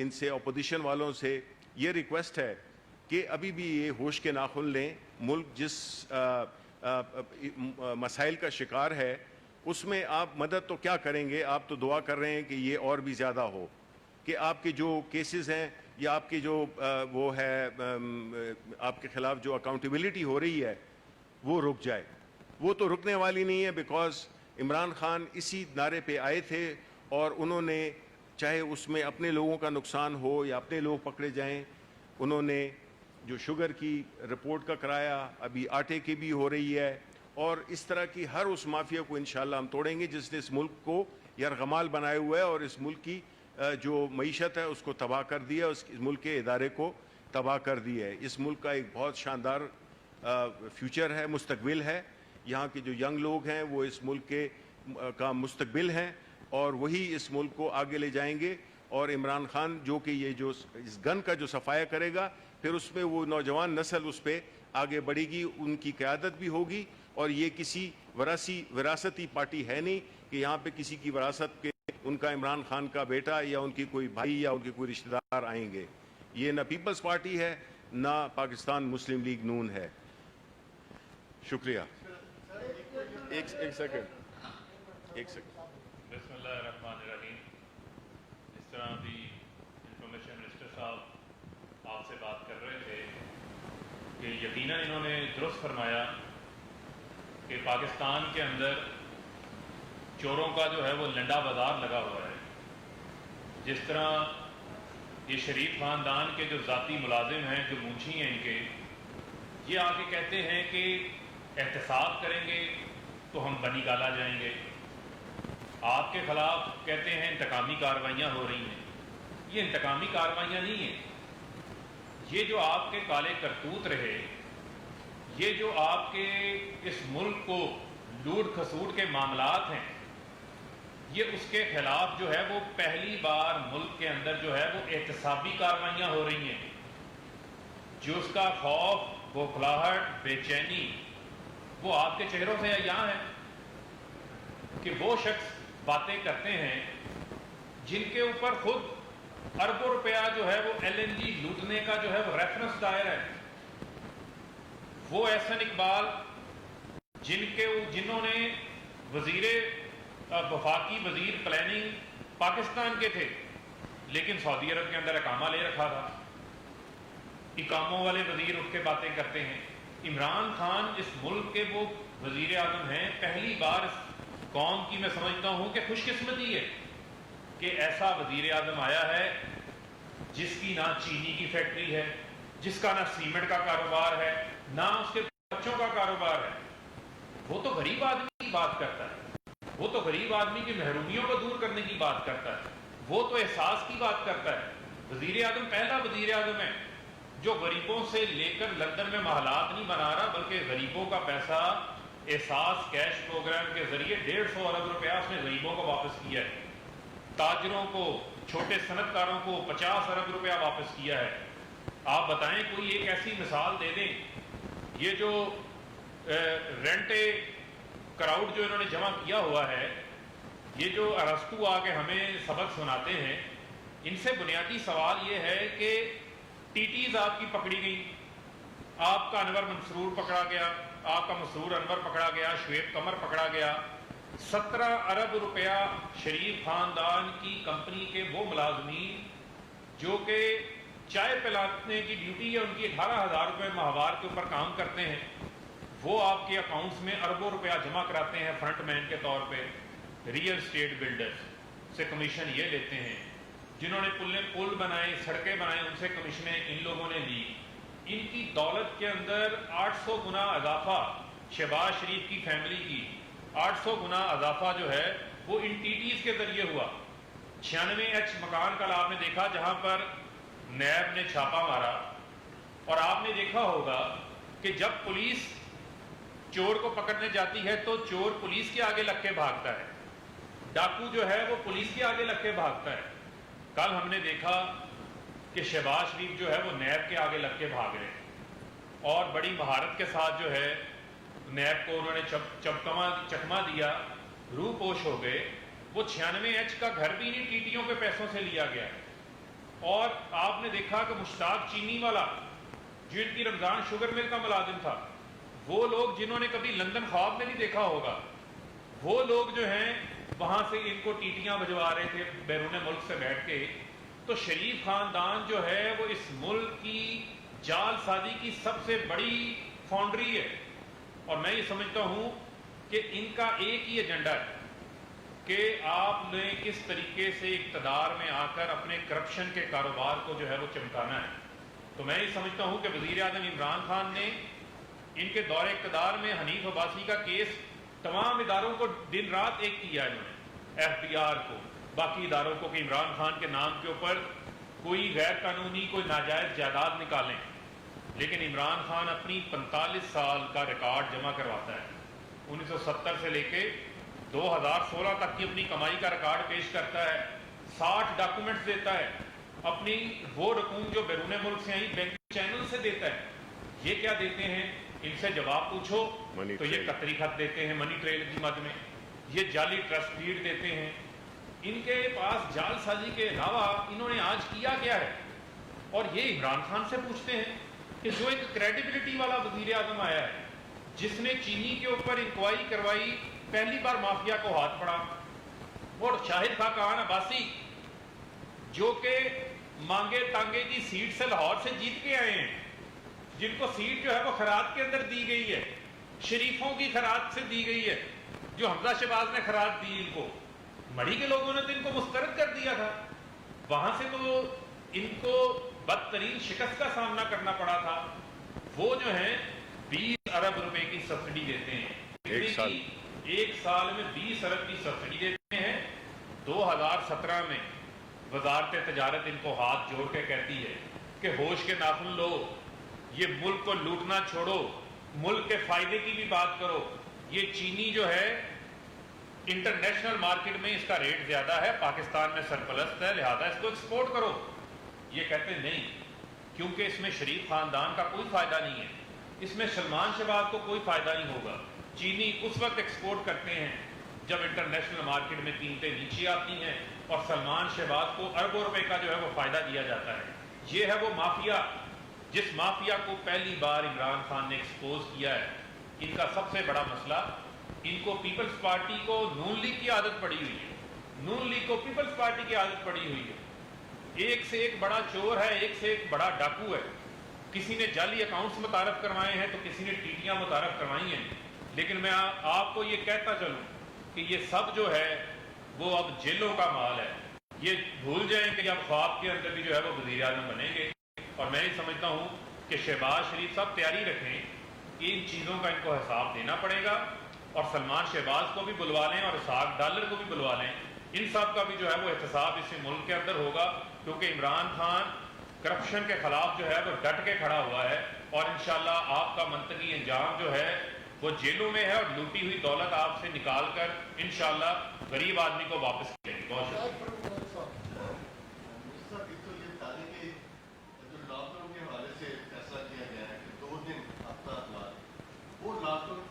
ان سے اپوزیشن والوں سے یہ ریکویسٹ ہے کہ ابھی بھی یہ ہوش کے ناخن لیں. ملک جس مسائل کا شکار ہے اس میں آپ مدد تو کیا کریں گے, آپ تو دعا کر رہے ہیں کہ یہ اور بھی زیادہ ہو, کہ آپ کے جو کیسز ہیں یا آپ کی جو وہ ہے آپ کے خلاف جو اکاؤنٹیبلٹی ہو رہی ہے وہ رک جائے. وہ تو رکنے والی نہیں ہے, بیکاز عمران خان اسی نعرے پہ آئے تھے اور انہوں نے چاہے اس میں اپنے لوگوں کا نقصان ہو یا اپنے لوگ پکڑے جائیں, انہوں نے جو شوگر کی رپورٹ کا کرایا, ابھی آٹے کی بھی ہو رہی ہے, اور اس طرح کی ہر اس مافیا کو انشاءاللہ ہم توڑیں گے جس نے اس ملک کو یرغمال بنائے ہوئے ہے اور اس ملک کی جو معیشت ہے اس کو تباہ کر دیا, اس ملک کے ادارے کو تباہ کر دیا ہے. اس ملک کا ایک بہت شاندار فیوچر ہے, مستقبل ہے. یہاں کے جو ینگ لوگ ہیں وہ اس ملک کے کا مستقبل ہیں اور وہی اس ملک کو آگے لے جائیں گے. اور عمران خان جو کہ یہ جو اس گن کا جو صفایا کرے گا, پھر اس میں وہ نوجوان نسل اس پہ آگے بڑھے گی, ان کی قیادت بھی ہوگی. اور یہ کسی وراثتی پارٹی ہے نہیں کہ یہاں پہ کسی کی وراثت کے ان کا عمران خان کا بیٹا یا ان کی کوئی بھائی یا ان کے کوئی رشتہ دار آئیں گے. یہ نہ پیپلز پارٹی ہے نہ پاکستان مسلم لیگ نون ہے. شکریہ. ایک سیکنڈ. بسم اللہ الرحمن الرحیم. اس طرح بھی انفارمیشن منسٹر صاحب آپ سے بات کر رہے تھے کہ یقیناً انہوں نے درست فرمایا کہ پاکستان کے اندر چوروں کا جو ہے وہ لنڈا بازار لگا ہوا ہے. جس طرح یہ شریف خاندان کے جو ذاتی ملازم ہیں, جو منشی ہیں ان کے, یہ آ کے کہتے ہیں کہ احتساب کریں گے تو ہم بنی گالا جائیں گے, آپ کے خلاف کہتے ہیں انتقامی کارروائیاں ہو رہی ہیں. یہ انتقامی کارروائیاں نہیں ہیں. یہ جو آپ کے کالے کرتوت رہے, یہ جو آپ کے اس ملک کو لوٹ کھسوٹ کے معاملات ہیں, یہ اس کے خلاف جو ہے وہ پہلی بار ملک کے اندر جو ہے وہ احتسابی کارروائیاں ہو رہی ہیں. جو اس کا خوف, بوکھلاہٹ, بے چینی وہ آپ کے چہروں سے یہاں ہے کہ وہ شخص باتیں کرتے ہیں جن کے اوپر خود اربوں روپیہ جو ہے وہ LNG لوٹنے کا جو ہے وہ ریفرنس دائر ہے. وہ احسن اقبال جنہوں نے وفاقی وزیر پلاننگ پاکستان کے تھے لیکن سعودی عرب کے اندر اقامہ لے رکھا تھا, اقاموں والے وزیر اٹھ کے باتیں کرتے ہیں. عمران خان اس ملک کے وہ وزیر اعظم ہیں, پہلی بار اس قوم کی میں سمجھتا ہوں کہ خوش قسمتی ہے کہ ایسا وزیر اعظم آیا ہے جس کی نہ چینی کی فیکٹری ہے, جس کا نہ سیمنٹ کا کاروبار ہے, نہ اس کے بچوں کا کاروبار ہے. وہ تو غریب آدمی کی بات کرتا ہے, وہ تو غریب آدمی کی محرومیوں کو دور کرنے کی بات کرتا ہے, وہ تو احساس کی بات کرتا ہے. وزیر اعظم پہلا وزیر اعظم ہے جو غریبوں سے لے کر لندن میں محلات نہیں بنا رہا, بلکہ غریبوں کا پیسہ احساس کیش پروگرام کے ذریعے 150 ارب روپیہ اس نے غریبوں کو واپس کیا ہے. تاجروں کو, چھوٹے صنعت کاروں کو 50 ارب روپیہ واپس کیا ہے. آپ بتائیں کوئی ایک ایسی مثال دے دیں. یہ جو رینٹ کراؤڈ جو انہوں نے جمع کیا ہوا ہے, یہ جو ارسطو آ کے ہمیں سبق سناتے ہیں, ان سے بنیادی سوال یہ ہے کہ ٹیٹیز آپ کی پکڑی گئی, آپ کا انور مسرور پکڑا گیا, آپ کا مسرور انور پکڑا گیا, شعیب قمر پکڑا گیا. 17 ارب روپیہ شریف خاندان کی کمپنی کے وہ ملازمین جو کہ چائے پلانے کی ڈیوٹی ہے, ان کی 18,000 روپے ماہوار کے اوپر کام کرتے ہیں, وہ آپ کے اکاؤنٹس میں اربوں روپیہ جمع کراتے ہیں فرنٹ مین کے طور پہ. ریئل اسٹیٹ بلڈرز سے کمیشن یہ لیتے ہیں, جنہوں نے پل بنائے, سڑکیں بنائے, ان سے کمیشنیں ان لوگوں نے لی. ان کی دولت کے اندر 800 گنا اضافہ, شہباز شریف کی فیملی کی 800 گنا اضافہ جو ہے وہ ان ٹیٹیز کے ذریعے ہوا. 96H مکان کل آپ نے دیکھا جہاں پر نیب نے چھاپا مارا, اور آپ نے دیکھا ہوگا کہ جب پولیس چور کو پکڑنے جاتی ہے تو چور پولیس کے آگے لگ کے بھاگتا ہے, ڈاکو جو ہے وہ پولیس کے آگے لگ کے بھاگتا ہے. کل ہم نے دیکھا کہ شہباز شریف جو ہے وہ نیب کے آگے لگ کے بھاگ رہے ہیں, اور بڑی مہارت کے ساتھ جو ہے نیب کو انہوں نے چکما دیا, روح پوش ہو گئے. وہ 96H کا گھر بھی نہیں ٹیٹیوں کے پیسوں سے لیا گیا. اور آپ نے دیکھا کہ مشتاق چینی والا جن کی رمضان شوگر مل کا ملازم تھا، وہ لوگ جنہوں نے کبھی لندن خواب میں نہیں دیکھا ہوگا، وہ لوگ جو ہیں وہاں سے ان کو ٹیٹیاں بجوا رہے تھے بیرون ملک سے بیٹھ کے. تو شریف خاندان جو ہے وہ اس ملک کی جال سازی کی سب سے بڑی فاؤنڈری ہے. اور میں یہ سمجھتا ہوں کہ ان کا ایک ہی ایجنڈا ہے کہ آپ نے کس طریقے سے اقتدار میں آ کر اپنے کرپشن کے کاروبار کو جو ہے وہ چمکانا ہے. تو میں یہ سمجھتا ہوں کہ وزیر اعظم عمران خان نے ان کے دور اقتدار میں حنیف عباسی کا کیس تمام اداروں کو دن رات ایک کیا ہے، انہوں نے ایف بی آر کو، باقی اداروں کو، کہ عمران خان کے نام کے اوپر کوئی غیر قانونی کوئی ناجائز جائیداد نکالیں. لیکن عمران خان اپنی 45 سال کا ریکارڈ جمع کرواتا ہے، 1970 سے لے کے 2016 تک کی اپنی کمائی کا ریکارڈ پیش کرتا ہے، 60 ڈاکومنٹس دیتا ہے، اپنی وہ رقوم جو بیرون ملک سے آئی بینکنگ چینل سے دیتا ہے. یہ کیا دیتے ہیں؟ ان سے جواب پوچھو تو یہ قطری خط دیتے ہیں منی ٹریل کی مد میں، یہ جعلی ٹرسٹ ڈیڈ دیتے ہیں. ان کے پاس جال سازی کے علاوہ انہوں نے آج کیا کیا ہے؟ اور یہ عمران خان سے پوچھتے ہیں کہ جو ایک کریڈیبلٹی والا وزیر اعظم آیا ہے، جس نے چینی کے اوپر انکوائری کروائی، پہلی بار مافیا کو ہاتھ پڑا، اور شاہد خاقان عباسی جو کہ مانگے تانگے کی سیٹ سے لاہور سے جیت کے آئے ہیں، جن کو سیٹ جو ہے وہ خیرات کے اندر دی گئی ہے، شریفوں کی خیرات سے دی گئی ہے، جو حمزہ شہباز نے خیرات دی ان کو، مڑی کے لوگوں نے تو ان کو مسترد کر دیا تھا. وہاں سے تو ان کو بدترین شکست کا سامنا کرنا پڑا تھا. وہ جو ہیں 20 ارب روپے کی سبسڈی دیتے ہیں، ایک سال میں 20 ارب کی سبسڈی دیتے ہیں. 2017 میں وزارت تجارت ان کو ہاتھ جوڑ کے کہتی ہے کہ ہوش کے ناخن لو، یہ ملک کو لوٹنا چھوڑو، ملک کے فائدے کی بھی بات کرو. یہ چینی جو ہے انٹرنیشنل مارکیٹ میں اس کا ریٹ زیادہ ہے، پاکستان میں سرپلس ہے، لہذا اس کو ایکسپورٹ کرو. یہ کہتے نہیں، کیونکہ اس میں شریف خاندان کا کوئی فائدہ نہیں ہے، اس میں سلمان شہباز کو کوئی فائدہ نہیں ہوگا. چینی اس وقت ایکسپورٹ کرتے ہیں جب انٹرنیشنل مارکیٹ میں قیمتیں نیچے آتی ہیں، اور سلمان شہباز کو اربوں روپے کا جو ہے وہ فائدہ دیا جاتا ہے. یہ ہے وہ مافیا جس مافیا کو پہلی بار عمران خان نے ایکسپوز کیا ہے. ان کا سب سے بڑا مسئلہ، ان کو پیپلز پارٹی کو نون لیگ کی عادت پڑی ہوئی ہے، نون لیگ کو پیپلز پارٹی کی عادت پڑی ہوئی ہے. ایک سے ایک بڑا چور ہے، ایک سے ایک بڑا ڈاکو ہے. کسی نے جعلی اکاؤنٹس متعارف کروائے ہیں تو کسی نے ٹیٹیاں متعارف کروائی ہیں. لیکن میں آپ کو یہ کہتا چلوں کہ یہ سب جو ہے وہ اب جیلوں کا مال ہے. یہ بھول جائیں کہ اب خواب کے اندر بھی جو ہے وہ وزیر اعظم بنیں گے. اور میں یہ سمجھتا ہوں کہ شہباز شریف صاحب تیاری رکھیں کہ ان چیزوں کا ان کو حساب دینا پڑے گا، اور سلمان شہباز کو بھی بلوا لیں اور اسحاق ڈالر کو بھی بلوا لیں. ان سب کا بھی جو ہے وہ احتساب اس ملک کے اندر ہوگا، کیونکہ عمران خان کرپشن کے خلاف جو ہے وہ ڈٹ کے کھڑا ہوا ہے. اور انشاءاللہ آپ کا منطقی انجام جو ہے وہ جیلوں میں ہے، اور لوٹی ہوئی دولت آپ سے نکال کر انشاءاللہ غریب آدمی کو واپس کریں گے. بہت شکریہ.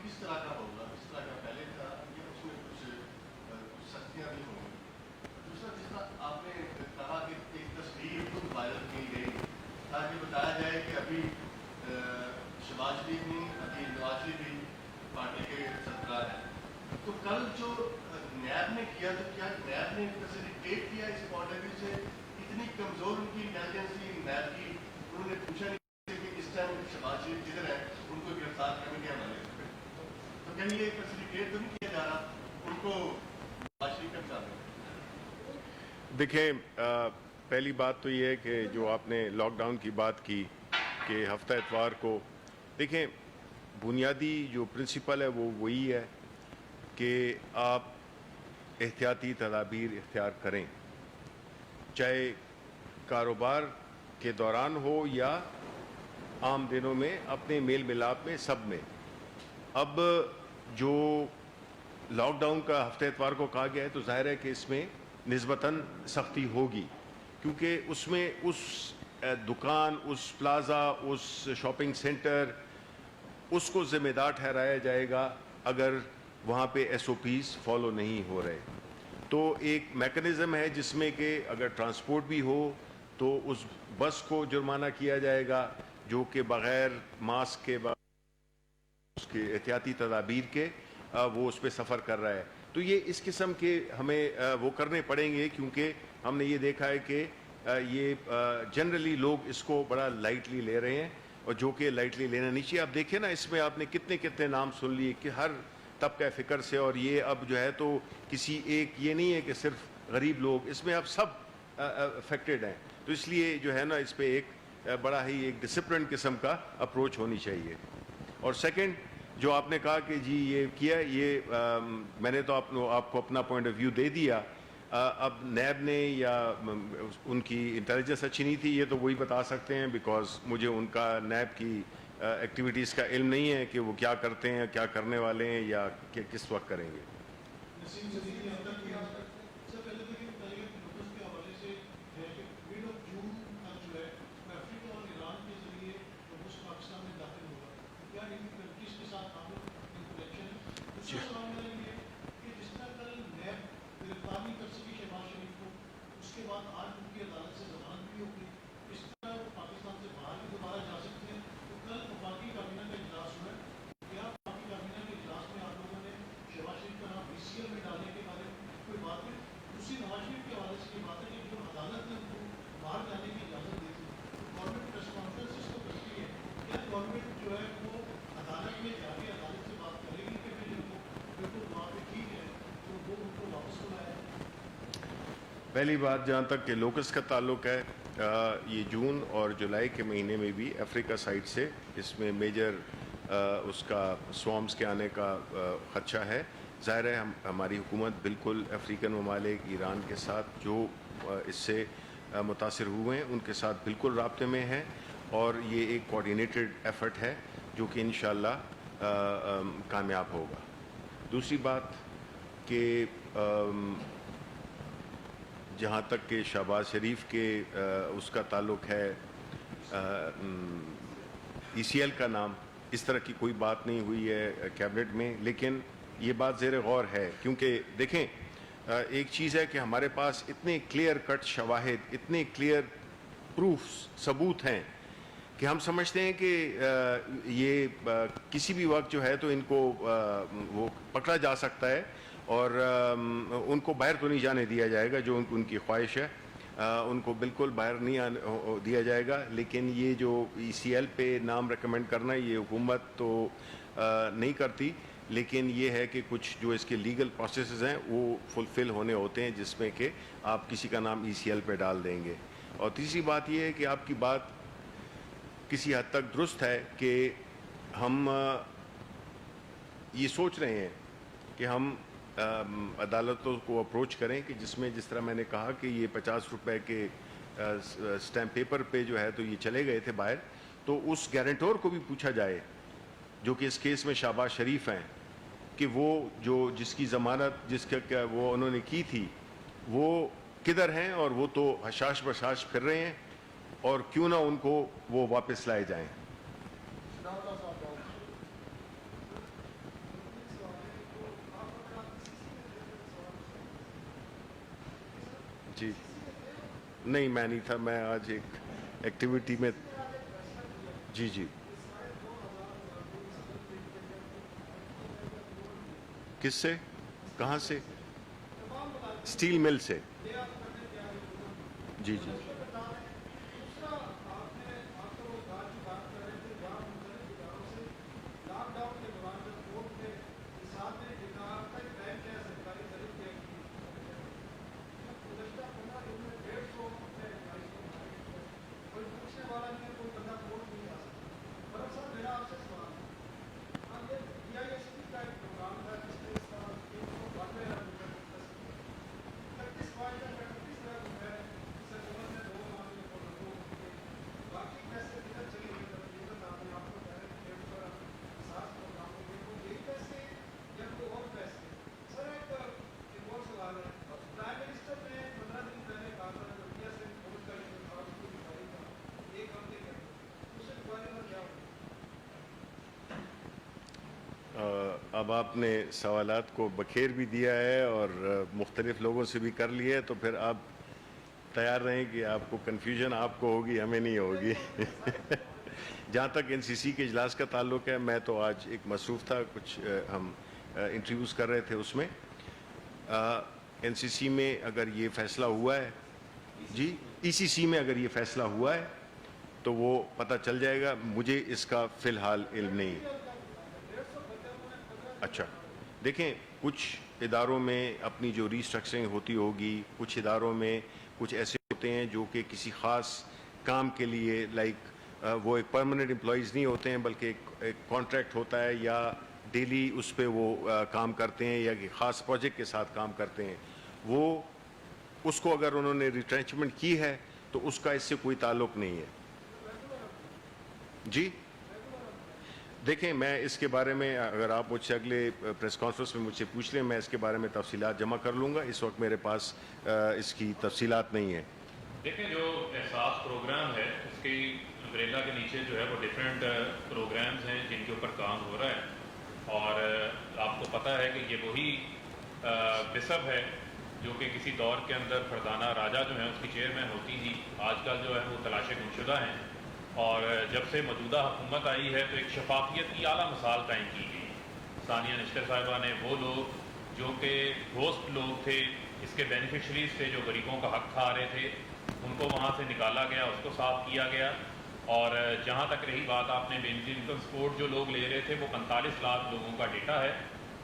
کس طرح کا ہوگا، کس طرح کا پہلے تھا، یہ اس میں کچھ سختیاں بھی ہوں گی. دوسرا، جس طرح آپ نے کہا کہ ایک تصویر خود وائرل کی گئی تاکہ بتایا جائے کہ ابھی شہباز شریف نہیں، ابھی نواز شریف بھی پارٹی کے سربراہ ہیں. تو کل جو نیب نے کیا، تو کیا نیب نے فیسیلیٹیٹ کیا اس پوائنٹ آف ویو سے؟ اتنی کمزور ان کی انٹیلیجنس نیب کی، انہوں نے پوچھا نہیں کہ اس ٹائم شہباز شریف جدھر ہیں ان کو گرفتار کرنے کے حوالے سے تو کہیں یہ فیسیلیٹیٹ تو نہیں کیا جا رہا ان کو معاشی کا ساتھ؟ دیکھیں، پہلی بات تو یہ ہے کہ جو آپ نے لاک ڈاؤن کی بات کی کہ ہفتہ اتوار کو، دیکھیں بنیادی جو پرنسپل ہے وہ وہی ہے کہ آپ احتیاطی تدابیر اختیار کریں، چاہے کاروبار کے دوران ہو یا عام دنوں میں، اپنے میل ملاپ میں، سب میں. اب جو لاک ڈاؤن کا ہفتہ اتوار کو کہا گیا ہے تو ظاہر ہے کہ اس میں نسبتاً سختی ہوگی، کیونکہ اس میں اس دکان، اس پلازا، اس شاپنگ سینٹر، اس کو ذمہ دار ٹھہرایا جائے گا اگر وہاں پہ ایس او پیز فالو نہیں ہو رہے. تو ایک میکنزم ہے جس میں کہ اگر ٹرانسپورٹ بھی ہو تو اس بس کو جرمانہ کیا جائے گا جو کہ بغیر ماسک کے اس کے احتیاطی تدابیر کے وہ اس پہ سفر کر رہا ہے. تو یہ اس قسم کے ہمیں وہ کرنے پڑیں گے کیونکہ ہم نے یہ دیکھا ہے کہ یہ جنرلی لوگ اس کو بڑا لائٹلی لے رہے ہیں اور جو کہ لائٹلی لینا نہیں چاہیے. آپ دیکھیں نا اس میں آپ نے کتنے نام سن لیے کہ ہر طبقہ فکر سے, اور یہ اب جو ہے تو کسی ایک یہ نہیں ہے کہ صرف غریب لوگ, اس میں اب سب افیکٹڈ ہیں. تو اس لیے جو ہے نا اس پہ ایک بڑا ہی ایک ڈسپلن قسم کا اپروچ ہونی چاہیے. اور سیکنڈ جو آپ نے کہا کہ جی یہ کیا, یہ میں نے تو آپ کو اپنا پوائنٹ آف ویو دے دیا. اب نیب نے یا ان کی انٹیلیجنس اچھی نہیں تھی, یہ تو وہی بتا سکتے ہیں بیکاز مجھے ان کا نیب کی ایکٹیویٹیز کا علم نہیں ہے کہ وہ کیا کرتے ہیں, کیا کرنے والے ہیں یا کہ کس وقت کریں گے. پہلی بات جہاں تک کہ لوکس کا تعلق ہے, یہ جون اور جولائی کے مہینے میں بھی افریقہ سائڈ سے اس میں میجر اس کا سوامز کے آنے کا خدشہ ہے. ظاہر ہے ہماری حکومت بالکل افریقن ممالک ایران کے ساتھ جو اس سے متاثر ہوئے ہیں ان کے ساتھ بالکل رابطے میں ہے, اور یہ ایک کوآرڈینیٹڈ ایفرٹ ہے جو کہ انشاءاللہ کامیاب ہوگا. دوسری بات کہ جہاں تک کہ شہباز شریف کے اس کا تعلق ہے, ای سی ایل کا نام, اس طرح کی کوئی بات نہیں ہوئی ہے کیبنٹ میں, لیکن یہ بات زیر غور ہے کیونکہ دیکھیں ایک چیز ہے کہ ہمارے پاس اتنے کلیئر کٹ شواہد, اتنے کلیئر پروفس, ثبوت ہیں کہ ہم سمجھتے ہیں کہ یہ کسی بھی وقت جو ہے تو ان کو وہ پکڑا جا سکتا ہے اور ان کو باہر تو نہیں جانے دیا جائے گا, جو ان کی خواہش ہے ان کو بالکل باہر نہیں دیا جائے گا. لیکن یہ جو ای سی ایل پہ نام ریکمینڈ کرنا یہ حکومت تو نہیں کرتی, لیکن یہ ہے کہ کچھ جو اس کے لیگل پروسیسز ہیں وہ فلفل ہونے ہوتے ہیں جس میں کہ آپ کسی کا نام ای سی ایل پہ ڈال دیں گے. اور تیسری بات یہ ہے کہ آپ کی بات کسی حد تک درست ہے کہ ہم یہ سوچ رہے ہیں کہ ہم عدالتوں کو اپروچ کریں کہ جس میں جس طرح میں نے کہا کہ یہ 50 روپے کے سٹیمپ پیپر پہ جو ہے تو یہ چلے گئے تھے باہر, تو اس گارنٹور کو بھی پوچھا جائے جو کہ اس کیس میں شہباز شریف ہیں کہ وہ جو جس کی ضمانت جس کا وہ انہوں نے کی تھی وہ کدھر ہیں, اور وہ تو حشاش بشاش پھر رہے ہیں, اور کیوں نہ ان کو وہ واپس لائے جائیں. جی نہیں, میں نہیں تھا, میں آج ایک ایکٹیویٹی میں. جی جی کس سے, کہاں سے؟ اسٹیل مل سے. جی جی اب آپ نے سوالات کو بکھیر بھی دیا ہے اور مختلف لوگوں سے بھی کر لیا ہے, تو پھر آپ تیار رہیں کہ آپ کو کنفیوژن آپ کو ہوگی, ہمیں نہیں ہوگی. جہاں تک NCC کے اجلاس کا تعلق ہے, میں تو آج ایک مصروف تھا, کچھ ہم انٹرویوز کر رہے تھے. اس میں NCC میں اگر یہ فیصلہ ہوا ہے, جی ECC میں اگر یہ فیصلہ ہوا ہے تو وہ پتہ چل جائے گا. مجھے اس کا فی الحال علم نہیں. اچھا دیکھیں, کچھ اداروں میں اپنی جو ریسٹرکچرنگ ہوتی ہوگی, کچھ اداروں میں کچھ ایسے ہوتے ہیں جو کہ کسی خاص کام کے لیے, لائک وہ ایک پرماننٹ امپلائیز نہیں ہوتے ہیں بلکہ ایک کانٹریکٹ ہوتا ہے, یا ڈیلی اس پہ وہ کام کرتے ہیں, یا کہ خاص پروجیکٹ کے ساتھ کام کرتے ہیں. وہ اس کو اگر انہوں نے ریٹرینچمنٹ کی ہے تو اس کا اس سے کوئی تعلق نہیں ہے. جی دیکھیں, میں اس کے بارے میں اگر آپ مجھ سے اگلے پریس کانفرنس میں مجھ سے پوچھ لیں, میں اس کے بارے میں تفصیلات جمع کر لوں گا. اس وقت میرے پاس اس کی تفصیلات نہیں ہیں. دیکھیں, جو احساس پروگرام ہے اس کی امبریلا کے نیچے جو ہے وہ ڈفرینٹ پروگرامز ہیں جن کے اوپر کام ہو رہا ہے. اور آپ کو پتہ ہے کہ یہ وہی بسب ہے جو کہ کسی دور کے اندر فردانہ راجہ جو ہیں اس کی چیئرمین ہوتی تھی. آج کل جو ہے وہ تلاشِ گمشدہ ہیں, اور جب سے موجودہ حکومت آئی ہے تو ایک شفافیت کی اعلیٰ مثال قائم کی گئی. ثانیہ نشتر صاحبہ نے وہ لوگ جو کہ ہوسٹ لوگ تھے, اس کے بینیفیشریز تھے, جو غریبوں کا حق کھا رہے تھے, ان کو وہاں سے نکالا گیا, اس کو صاف کیا گیا. اور جہاں تک رہی بات آپ نے بینفٹ انکم سپورٹ جو لوگ لے رہے تھے, وہ 45 لاکھ لوگوں کا ڈیٹا ہے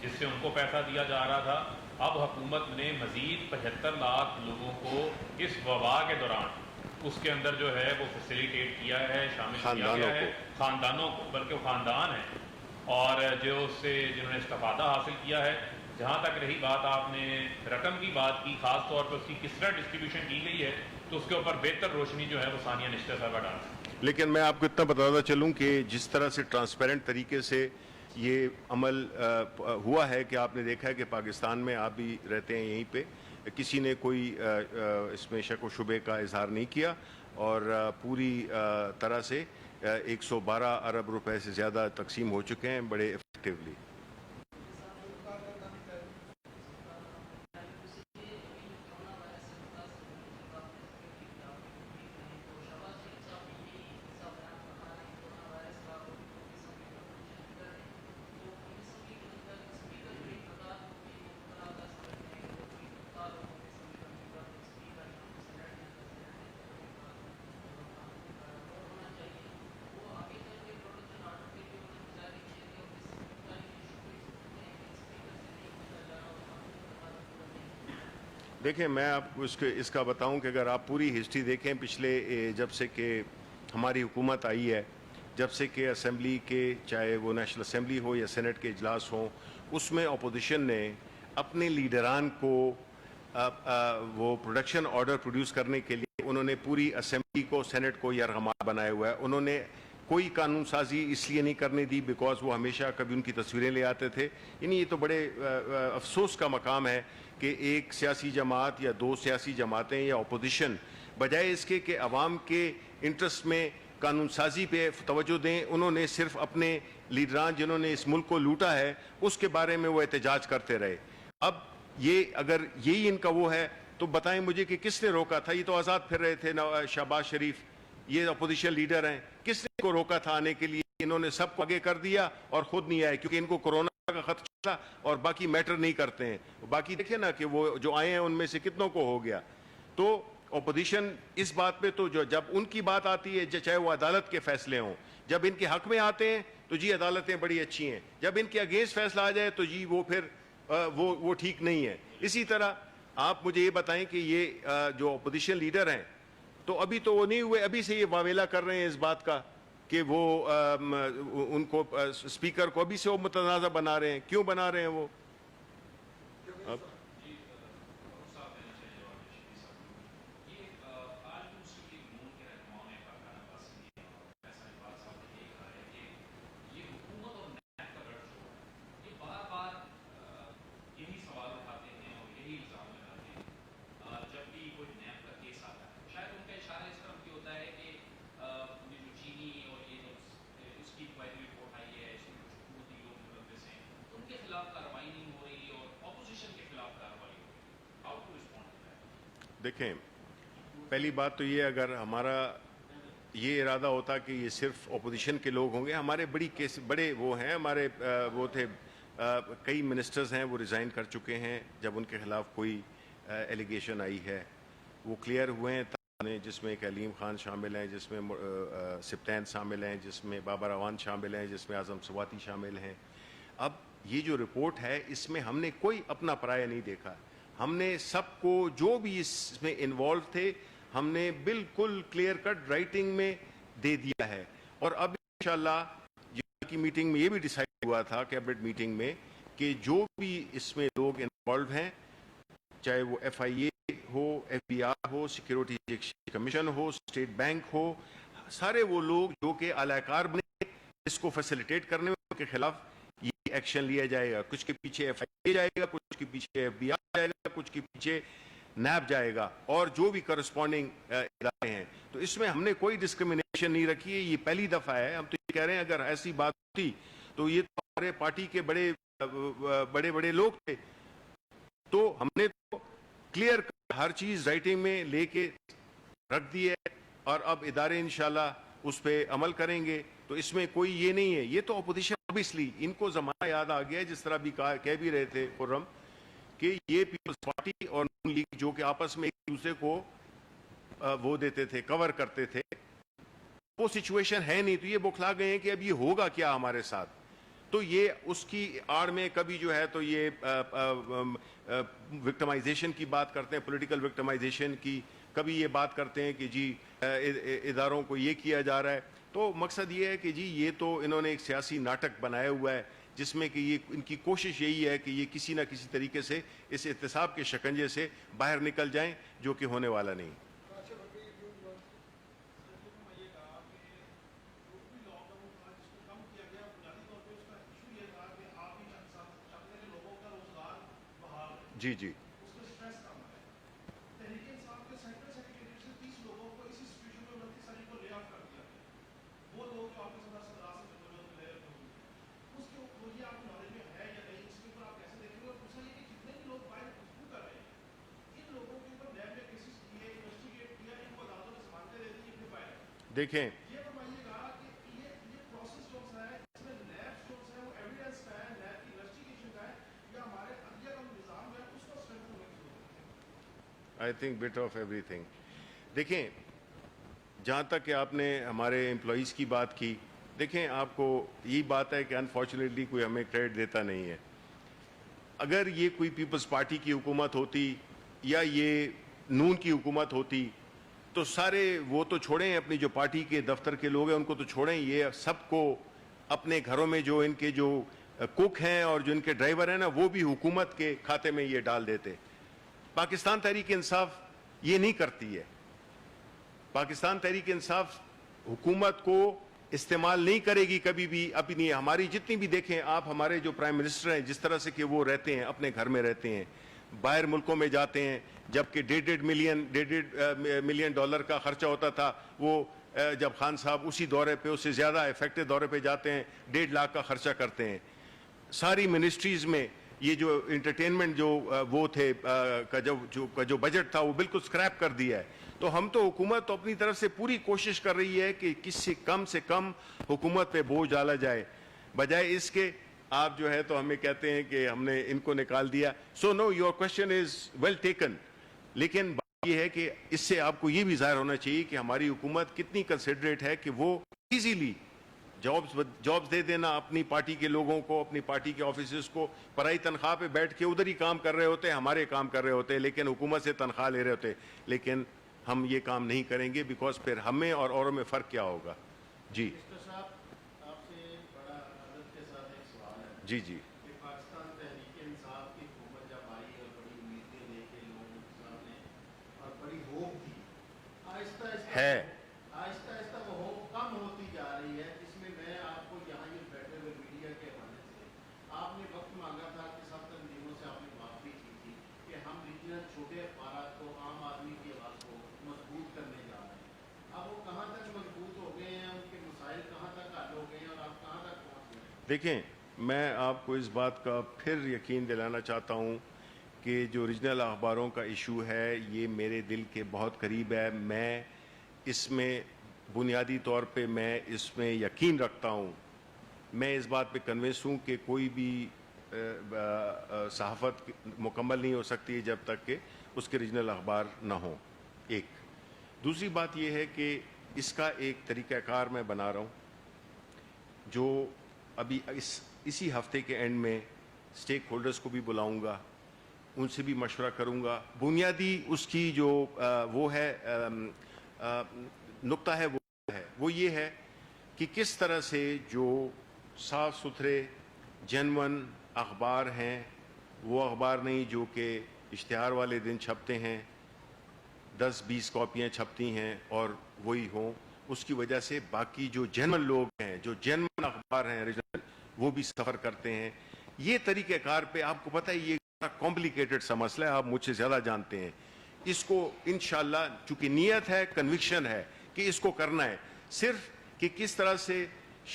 جس سے ان کو پیسہ دیا جا رہا تھا. اب حکومت نے مزید 75 لاکھ لوگوں کو اس وبا کے دوران اس کے اندر جو ہے وہ فیسیلیٹیٹ کیا ہے, شامل کیا گیا ہے خاندانوں کو, بلکہ وہ خاندان ہیں اور جو اس سے جنہوں نے استفادہ حاصل کیا ہے. جہاں تک رہی بات آپ نے رقم کی بات کی, خاص طور پر اس کی کس طرح ڈسٹریبیوشن کی گئی ہے, تو اس کے اوپر بہتر روشنی جو ہے وہ ثانیہ نشتر صاحبہ ڈالیں. لیکن میں آپ کو اتنا بتاتا چلوں کہ جس طرح سے ٹرانسپیرنٹ طریقے سے یہ عمل ہوا ہے, کہ آپ نے دیکھا ہے کہ پاکستان میں آپ بھی رہتے ہیں یہیں پہ, کسی نے کوئی اس میں شک و شبے کا اظہار نہیں کیا, اور پوری طرح سے 112 ارب روپے سے زیادہ تقسیم ہو چکے ہیں بڑے افیکٹولی. دیکھیں, میں آپ کو اس کا بتاؤں کہ اگر آپ پوری ہسٹری دیکھیں پچھلے جب سے کہ ہماری حکومت آئی ہے, جب سے کہ اسمبلی کے, چاہے وہ نیشنل اسمبلی ہو یا سینٹ کے اجلاس ہوں, اس میں اپوزیشن نے اپنے لیڈران کو وہ پروڈکشن آرڈر پروڈیوس کرنے کے لیے انہوں نے پوری اسمبلی کو, سینٹ کو یرغمال بنایا ہوا ہے. انہوں نے کوئی قانون سازی اس لیے نہیں کرنے دی بیکاز وہ ہمیشہ کبھی ان کی تصویریں لے آتے تھے. یعنی یہ تو بڑے افسوس کا مقام ہے کہ ایک سیاسی جماعت یا دو سیاسی جماعتیں یا اپوزیشن بجائے اس کے کہ عوام کے انٹرسٹ میں قانون سازی پہ توجہ دیں, انہوں نے صرف اپنے لیڈران جنہوں نے اس ملک کو لوٹا ہے اس کے بارے میں وہ احتجاج کرتے رہے. اب یہ اگر یہی ان کا وہ ہے تو بتائیں مجھے کہ کس نے روکا تھا؟ یہ تو آزاد پھر رہے تھے, شہباز شریف, یہ اپوزیشن لیڈر ہیں, کس نے کو روکا تھا آنے کے لیے؟ انہوں نے سب کو آگے کر دیا اور خود نہیں آئے کیونکہ ان کو کورونا کا خطرہ تھا اور باقی میٹر نہیں کرتے ہیں. باقی دیکھیں نا کہ وہ جو آئے ہیں ان میں سے کتنوں کو ہو گیا. تو اپوزیشن اس بات پہ تو جو جب ان کی بات آتی ہے, چاہے وہ عدالت کے فیصلے ہوں, جب ان کے حق میں آتے ہیں تو جی عدالتیں بڑی اچھی ہیں, جب ان کے اگینسٹ فیصلہ آ جائے تو جی وہ پھر وہ ٹھیک نہیں ہے. اسی طرح آپ مجھے یہ بتائیں کہ یہ جو اپوزیشن لیڈر ہیں تو ابھی تو وہ نہیں ہوئے, ابھی سے یہ واویلا کر رہے ہیں اس بات کا کہ وہ ان کو اسپیکر کو ابھی سے وہ متنازع بنا رہے ہیں. کیوں بنا رہے ہیں وہ؟ دیکھیں, پہلی بات تو یہ اگر ہمارا یہ ارادہ ہوتا کہ یہ صرف اپوزیشن کے لوگ ہوں گے, ہمارے بڑے وہ ہیں, ہمارے وہ تھے کئی منسٹرز ہیں وہ ریزائن کر چکے ہیں جب ان کے خلاف کوئی ایلیگیشن آئی ہے, وہ کلیئر ہوئے ہیں, جس میں کلیم خان شامل ہیں, جس میں سبطین شامل ہیں, جس میں بابر اعوان شامل ہیں, جس میں اعظم سواتی شامل ہیں. اب یہ جو رپورٹ ہے اس میں ہم نے کوئی اپنا پرایہ نہیں دیکھا, ہم نے سب کو جو بھی اس میں انوالو تھے ہم نے بالکل کلیئر کٹ رائٹنگ میں دے دیا ہے. اور اب انشاءاللہ کی میٹنگ میں یہ بھی ڈیسائیڈ ہوا تھا کیبنٹ میٹنگ میں کہ جو بھی اس میں لوگ انوالو ہیں, چاہے وہ ایف آئی اے ہو, ایف بی آر ہو, سیکیورٹی کمیشن ہو, اسٹیٹ بینک ہو, سارے وہ لوگ جو کہ اعلی کار بنے اس کو فیسیلیٹیٹ کرنے میں, ان کے خلاف یہ ایکشن لیا جائے گا. کچھ کے پیچھے ایف آئی اے جائے گا, کچھ کے پیچھے ایف بی آر جائے گا, کچھ کے پیچھے نیب جائے گا, اور جو بھی کرسپونڈنگ ادارے ہیں. تو اس میں ہم نے کوئی ڈسکریمنیشن نہیں رکھی ہے, یہ پہلی دفعہ ہے. ہم تو یہ کہہ رہے ہیں اگر ایسی بات ہوتی تو یہ تو ہمارے پارٹی کے بڑے لوگ تھے, تو ہم نے تو کلیئر ہر چیز رائٹنگ میں لے کے رکھ دی ہے, اور اب ادارے انشاءاللہ اس پہ عمل کریں گے. تو اس میں کوئی یہ نہیں ہے, یہ تو اپوزیشن اوبیسلی ان کو زمانہ یاد آ گیا, جس طرح بھی کہہ بھی رہے تھے خرم کہ یہ پیپلز پارٹی اور نون لیگ جو کہ آپس میں ایک دوسرے کو وہ دیتے تھے, کور کرتے تھے, وہ سچویشن ہے نہیں. تو یہ بوکھلا گئے ہیں کہ اب یہ ہوگا کیا ہمارے ساتھ. تو یہ اس کی آڑ میں کبھی جو ہے تو یہ وکٹمائزیشن کی بات کرتے ہیں, پولیٹیکل وکٹمائزیشن کی, کبھی یہ بات کرتے ہیں کہ جی اداروں کو یہ کیا جا رہا ہے. تو مقصد یہ ہے کہ جی یہ تو انہوں نے ایک سیاسی ناٹک بنایا ہوا ہے جس میں کہ یہ ان کی کوشش یہی ہے کہ یہ کسی نہ کسی طریقے سے اس احتساب کے شکنجے سے باہر نکل جائیں, جو کہ ہونے والا نہیں. جی جی دیکھیں, I think but of every thing. دیکھیں, جہاں تک کہ آپ نے ہمارے امپلائیز کی بات کی, دیکھیں آپ کو یہی بات ہے کہ انفارچونیٹلی کوئی ہمیں کریڈٹ دیتا نہیں ہے. اگر یہ کوئی پیپلز پارٹی کی حکومت ہوتی یا یہ نون کی حکومت ہوتی تو سارے وہ تو چھوڑیں, اپنی جو پارٹی کے دفتر کے لوگ ہیں ان کو تو چھوڑیں, یہ سب کو اپنے گھروں میں جو ان کے جو کوک ہیں اور جو ان کے ڈرائیور ہیں نا, وہ بھی حکومت کے کھاتے میں یہ ڈال دیتے. پاکستان تحریک انصاف یہ نہیں کرتی ہے. پاکستان تحریک انصاف حکومت کو استعمال نہیں کرے گی کبھی بھی اپنی. ہماری جتنی بھی دیکھیں آپ, ہمارے جو پرائم منسٹر ہیں جس طرح سے کہ وہ رہتے ہیں, اپنے گھر میں رہتے ہیں, باہر ملکوں میں جاتے ہیں, جبکہ ڈیڑھ ملین ڈالر کا خرچہ ہوتا تھا, وہ جب خان صاحب اسی دورے پہ, اس سے زیادہ افیکٹو دورے پہ جاتے ہیں, 1.5 لاکھ کا خرچہ کرتے ہیں. ساری منسٹریز میں یہ جو انٹرٹینمنٹ جو وہ تھے کا جو بجٹ تھا وہ بالکل سکریپ کر دیا ہے. تو ہم تو حکومت تو اپنی طرف سے پوری کوشش کر رہی ہے کہ کسی سے کم حکومت پہ بوجھ ڈالا جائے, بجائے اس کے آپ جو ہے تو ہمیں کہتے ہیں کہ ہم نے ان کو نکال دیا. So no, your question is well taken, لیکن بات یہ ہے کہ اس سے آپ کو یہ بھی ظاہر ہونا چاہیے کہ ہماری حکومت کتنی کنسیڈریٹ ہے کہ وہ ایزیلی جابز دے دینا اپنی پارٹی کے لوگوں کو, اپنی پارٹی کے آفیسز کو, پرائی تنخواہ پہ بیٹھ کے ادھر ہی کام کر رہے ہوتے, ہمارے کام کر رہے ہوتے, لیکن حکومت سے تنخواہ لے رہے ہوتے. لیکن ہم یہ کام نہیں کریں گے, بیکاز پھر ہمیں اور اوروں میں فرق کیا ہوگا. جی جی جی پاکستان تحریک انصاف کی حکومت جب آئی اور بڑی امیدیں لے کے لوگوں کے سامنے اور بڑی ہوپ تھی, آہستہ آہستہ وہ ہوپ کم ہوتی جا رہی ہے, جس میں میں آپ کو یہاں یہ بیٹھے ہوئے میڈیا کے حوالے سے آپ نے وقت مانگا تھا کہ سب تنظیموں سے آپ نے بات بھی کی تھی کہ ہم ریجنل چھوٹے اخبارات کو, عام آدمی کی آواز کو مضبوط کرنے جا رہے ہیں. اب وہ کہاں تک مضبوط ہو گئے ہیں, ان کے مسائل کہاں تک حل ہو گئے ہیں, اور آپ کہاں تک پہنچ گئے ہیں؟ دیکھیں, میں آپ کو اس بات کا پھر یقین دلانا چاہتا ہوں کہ جو ریجنل اخباروں کا ایشو ہے یہ میرے دل کے بہت قریب ہے. میں اس میں بنیادی طور پہ میں اس میں یقین رکھتا ہوں. میں اس بات پہ کنونس ہوں کہ کوئی بھی صحافت مکمل نہیں ہو سکتی جب تک کہ اس کے ریجنل اخبار نہ ہوں. ایک دوسری بات یہ ہے کہ اس کا ایک طریقہ کار میں بنا رہا ہوں جو ابھی اسی ہفتے کے اینڈ میں اسٹیک ہولڈرز کو بھی بلاؤں گا, ان سے بھی مشورہ کروں گا. بنیادی اس کی جو وہ ہے نقطہ ہے وہ یہ ہے کہ کس طرح سے جو صاف ستھرے جینون اخبار ہیں, وہ اخبار نہیں جو کہ اشتہار والے دن چھپتے ہیں, 10-20 کاپیاں چھپتی ہیں اور وہی ہوں, اس کی وجہ سے باقی جو جینون لوگ ہیں, جو جینون اخبار ہیں ریجنل, وہ بھی سفر کرتے ہیں. یہ طریقہ کار پہ آپ کو پتہ ہے یہ کمپلیکیٹڈ سا مسئلہ ہے, آپ مجھ سے زیادہ جانتے ہیں. اس کو انشاءاللہ چونکہ نیت ہے, کنوکشن ہے کہ اس کو کرنا ہے, صرف کہ کس طرح سے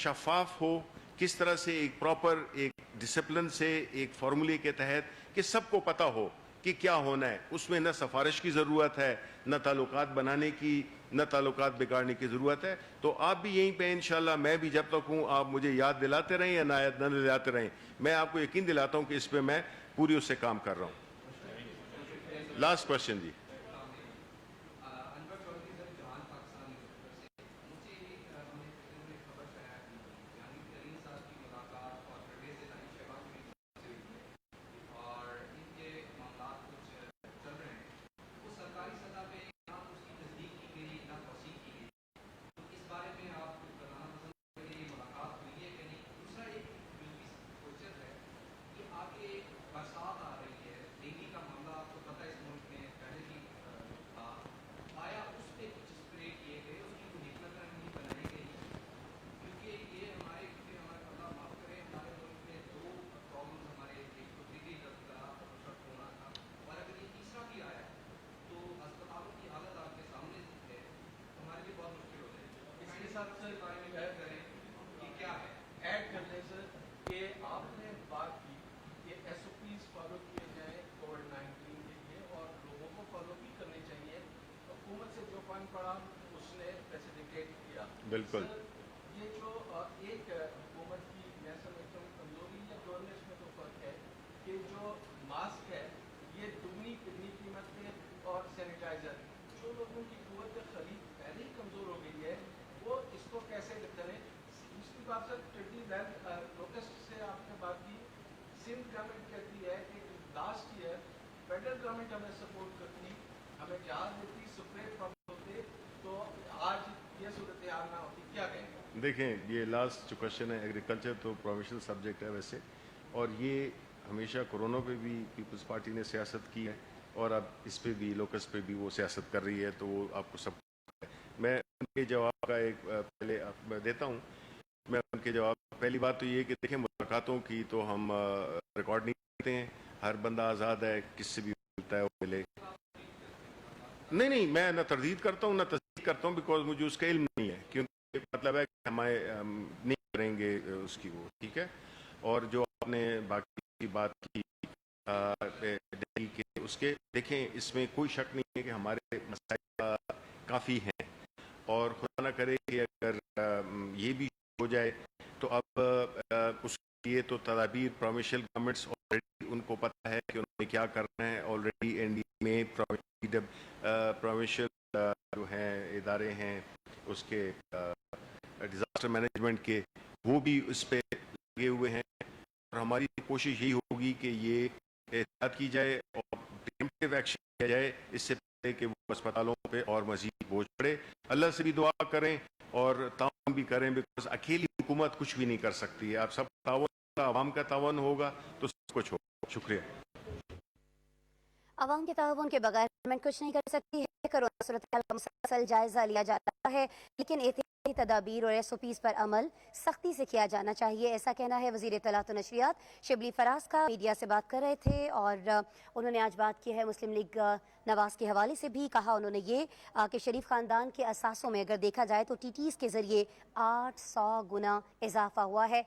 شفاف ہو, کس طرح سے ایک پراپر ایک ڈسپلن سے ایک فارمولے کے تحت کہ سب کو پتہ ہو کہ کیا ہونا ہے. اس میں نہ سفارش کی ضرورت ہے, نہ تعلقات بنانے کی, نہ تعلقات بگاڑنے کی ضرورت ہے. تو آپ بھی یہیں پہ انشاءاللہ, میں بھی جب تک ہوں آپ مجھے یاد دلاتے رہیں یا نہ دلاتے رہیں, میں آپ کو یقین دلاتا ہوں کہ اس پہ میں پوری اس سے کام کر رہا ہوں. لاسٹ کوشچن جی. ایڈ کر لیں سر کہ آپ نے بات کی کہ ایس او پیز فالو کیے جائیں کووڈ-19 کے لیے اور لوگوں کو فالو بھی کرنی چاہیے. حکومت سے جو فنڈ پڑا اس نے فیسیلیٹیٹ کیا. بالکل. یہ جو ایک حکومت کی میں سمجھتا ہوں کمزوری یا گورننس میں تو فرق ہے کہ جو ماسک ہے یہ دگنی کتنی قیمت پہ, اور سینیٹائزر جو لوگوں کی قوت خرید پہلے ہی کمزور ہو گئی ہے وہ اس کو کیسے کریں. دوسری بات سر لوکسٹ سے آپ نے بات کی, سندھ گورنمنٹ کہتی ہے کہ لاسٹ ایئر فیڈرل گورنمنٹ ہمیں سپورٹ کرتی, ہمیں جہاز دیتی, سپرے پمپ ہوتے, تو آج یہ صورتحال نہ ہوتی. کیا کہیں گے؟ دیکھیں یہ لاسٹ جو کوشچن ہے, ایگریکلچر تو پروفیشنل سبجیکٹ ہے ویسے, اور یہ ہمیشہ کورونا پہ بھی پیپلز پارٹی نے سیاست کی ہے اور اب اس پہ بھی لوکس پہ بھی وہ سیاست کر رہی ہے, تو وہ آپ کو سب میں ان کے جواب کا ایک پہلے میں دیتا ہوں. میں ان کے جواب پہلی بات تو یہ کہ دیکھیں ملاقاتوں کی تو ہم ریکارڈ نہیں کرتے ہیں, ہر بندہ آزاد ہے, کس سے بھی ملتا ہے وہ ملے. نہیں میں نہ تردید کرتا ہوں نہ تصدیق کرتا ہوں, بیکاز مجھے اس کا علم نہیں ہے, کیونکہ مطلب ہے کہ ہمارے نہیں کریں گے اس کی وہ, ٹھیک ہے. اور جو آپ نے باقی کی بات کی دہلی کے اس کے, دیکھیں اس میں کوئی شک نہیں ہے کہ ہمارے مسائل کافی ہیں, اور خدا نہ کرے کہ اگر یہ بھی ہو جائے تو اب اس کے لیے تو تدابیر پروونشل گورنمنٹس آلریڈی ان کو پتہ ہے کہ انہوں نے کیا کرنا ہے. آلریڈی این ڈی میں پروونشل جو ہیں ادارے ہیں اس کے ڈیزاسٹر مینجمنٹ کے, وہ بھی اس پہ لگے ہوئے ہیں, اور ہماری کوشش یہی ہوگی کہ یہ احتیاط کی جائے اور پریمپٹیو ایکشن کیا جائے اس سے پہلے کہ وہ اسپتالوں پہ اور مزید بوجھ پڑے. اللہ سے بھی دعا کریں اور تعاون بھی کریں, بیکاز اکیلی حکومت کچھ بھی نہیں کر سکتی ہے. آپ سب تعاون, عوام کا تعاون ہوگا تو سب کچھ ہوگا. شکریہ. عوام کے تعاون کے بغیر گورنمنٹ کچھ نہیں کر سکتی ہے. کورونا صورتحال کا مسلسل جائزہ لیا جا رہا ہے, لیکن احتیاطی تدابیر اور ایس او پیز پر عمل سختی سے کیا جانا چاہیے, ایسا کہنا ہے وزیر اطلاعات و نشریات شبلی فراز کا. میڈیا سے بات کر رہے تھے اور انہوں نے آج بات کی ہے مسلم لیگ نواز کے حوالے سے بھی. کہا انہوں نے یہ کہ شریف خاندان کے اثاثوں میں اگر دیکھا جائے تو ٹی ٹیز کے ذریعے 800 گنا اضافہ ہوا ہے.